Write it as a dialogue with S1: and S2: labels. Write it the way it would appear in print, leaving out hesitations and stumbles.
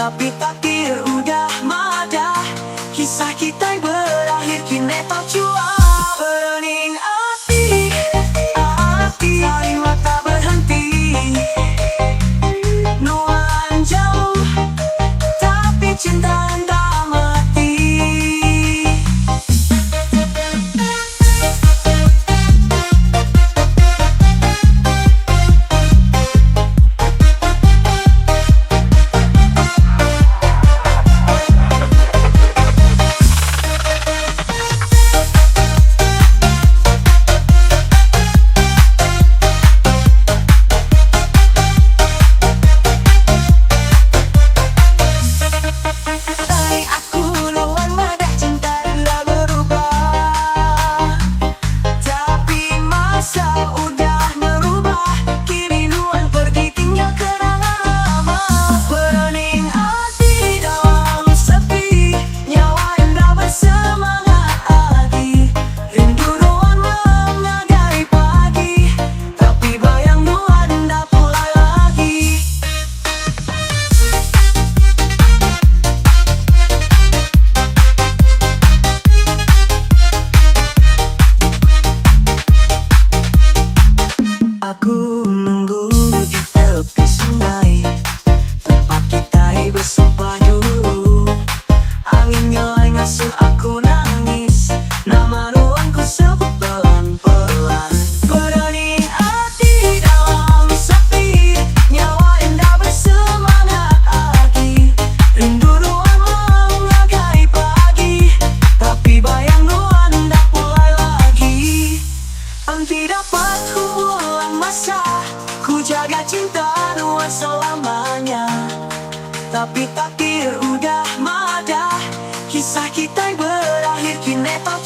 S1: Tapi takdir udah mada, kisah kita berakhir kini tak jua. Bening hati, saling tak berhenti. Nuan jauh, tapi cinta tak mati. Aku menunggu di tepi sungai, tempat kita bersumpah dulu. Angin nyelai ngasuh aku nangis, nama ruangku sebut pelan-pelan. Berani hati dalam sepi, nyawa indah bersemangat lagi. Rindu ruang menghargai pagi, tapi bayang nuan tak mulai lagi. Anti dapat ulang masa, ku jaga cinta nuan selamanya. Tapi takdir udah mada, kisah kita berakhir kini tak